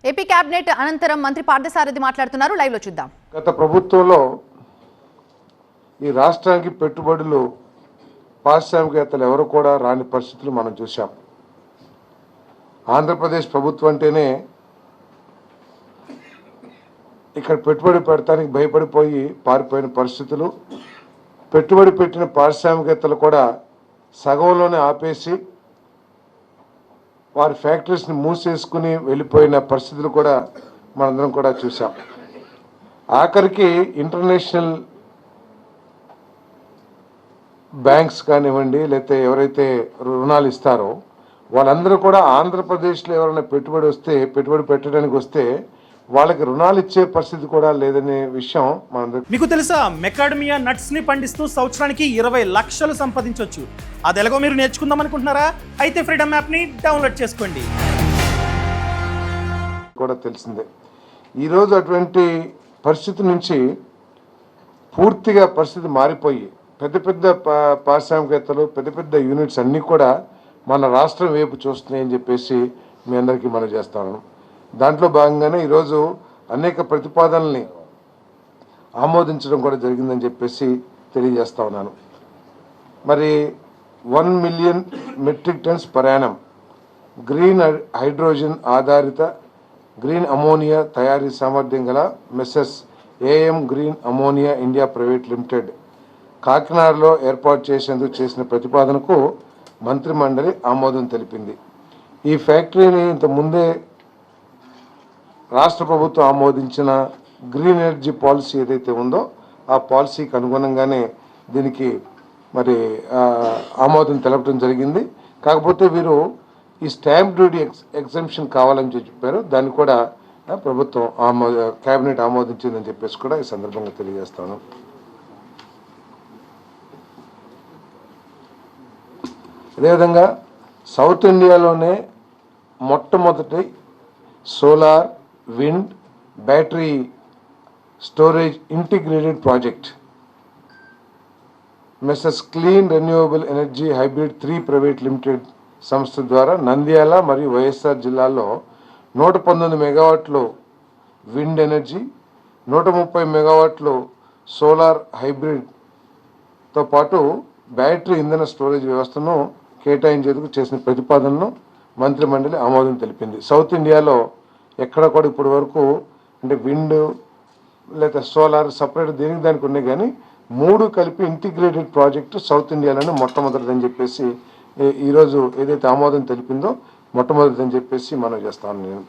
AP cabinet అనంతరం మంత్రి పార్థసారథి మాట్లాడుతున్నారు. లైవ్ లో చూద్దాం. గత ప్రభుత్వంలో ఈ రాష్ట్రానికి పెట్టుబడులు పారిశ్రామికవేత్తలు ఎవరు కూడా రాని పరిస్థితులు మనం చూసాం. ఆంధ్రప్రదేశ్ ప్రభుత్వం అంటేనే ఇక్కడ పెట్టుబడి పెడతానికి భయపడిపోయి పారిపోయిన పరిస్థితులు, పెట్టుబడి పెట్టిన పారిశ్రామికవేత్తలు కూడా సగంలోనే ఆపేసి వారి ఫ్యాక్టరీస్ని మూసేసుకుని వెళ్ళిపోయిన పరిస్థితులు కూడా మనందరం కూడా చూసాం. ఆఖరికి ఇంటర్నేషనల్ బ్యాంక్స్ కానివ్వండి, లేకపోతే ఎవరైతే రుణాలు ఇస్తారో వాళ్ళందరూ కూడా ఆంధ్రప్రదేశ్లో ఎవరైనా పెట్టుబడి పెట్టడానికి వస్తే వాళ్ళకి రుణాలు ఇచ్చే పరిస్థితి కూడా లేదనే విషయం మనందరికీ మీకు తెలుసా. మెకాడమియా నట్స్ ని పండిస్తూ సంవత్సరానికి 20 లక్షలు సంపాదించవచ్చు. అది ఎలాగో మీరు నేర్చుకుందాం అనుకుంటున్నారా? అయితే ఫ్రీడమ్ యాప్ ని డౌన్లోడ్ చేసుకోండి. కూడా తెలిసిందే. ఈరోజు అటువంటి పరిస్థితి నుంచి పూర్తిగా పరిస్థితి మారిపోయి పెద్ద పెద్ద పారిశ్రామికవేత్తలు, పెద్ద పెద్ద యూనిట్స్ అన్నీ కూడా మన రాష్ట్రం వైపు చూస్తున్నాయని చెప్పేసి మీ అందరికీ మనం చేస్తాను. దాంట్లో భాగంగానే ఈరోజు అనేక ప్రతిపాదనల్ని ఆమోదించడం కూడా జరిగిందని చెప్పేసి తెలియజేస్తా ఉన్నాను. మరి 1 million metric tons per annum green hydrogen ఆధారిత గ్రీన్ అమోనియా తయారీ సామర్థ్యం గల messes AM green ammonia India private limited కాకినాడలో ఏర్పాటు చేసేందుకు చేసిన ప్రతిపాదనకు మంత్రి మండలి ఆమోదం తెలిపింది. ఈ ఫ్యాక్టరీని ఇంతకుముందే రాష్ట్ర ప్రభుత్వం ఆమోదించిన గ్రీన్ ఎనర్జీ పాలసీ ఏదైతే ఉందో ఆ పాలసీకి అనుగుణంగానే దీనికి మరి ఆమోదం తెలపడం జరిగింది. కాకపోతే వీరు ఈ స్టాంప్ డ్యూటీ ఎగ్జంప్షన్ కావాలని చెప్పారు. దాన్ని కూడా ప్రభుత్వం కేబినెట్ ఆమోదించిందని చెప్పేసి కూడా ఈ సందర్భంగా తెలియజేస్తాను. అదేవిధంగా సౌత్ ఇండియాలోనే మొట్టమొదటి solar, wind, battery storage integrated project messes clean renewable energy hybrid 3 private limited సంస్థ ద్వారా నంద్యాల మరియు వైఎస్ఆర్ జిల్లాల్లో 119 మెగావాట్లు విండ్ ఎనర్జీ, 130 మెగావాట్లు సోలార్ హైబ్రిడ్తో పాటు బ్యాటరీ ఇంధన స్టోరేజ్ వ్యవస్థను కేటాయించేందుకు చేసిన ప్రతిపాదనను మంత్రి మండలి ఆమోదం తెలిపింది. సౌత్ ఇండియాలో ఎక్కడ కూడా ఇప్పటి వరకు అంటే విండ్ లేదా సోలార్ సపరేట్ దానికి ఉన్నాయి, కానీ 3 కలిపి ఇంటిగ్రేటెడ్ ప్రాజెక్టు సౌత్ ఇండియాలోనే మొట్టమొదటిదని చెప్పేసి ఈరోజు ఏదైతే ఆమోదం తెలిపిందో మొట్టమొదటిదని చెప్పేసి మనం చేస్తాను నేను.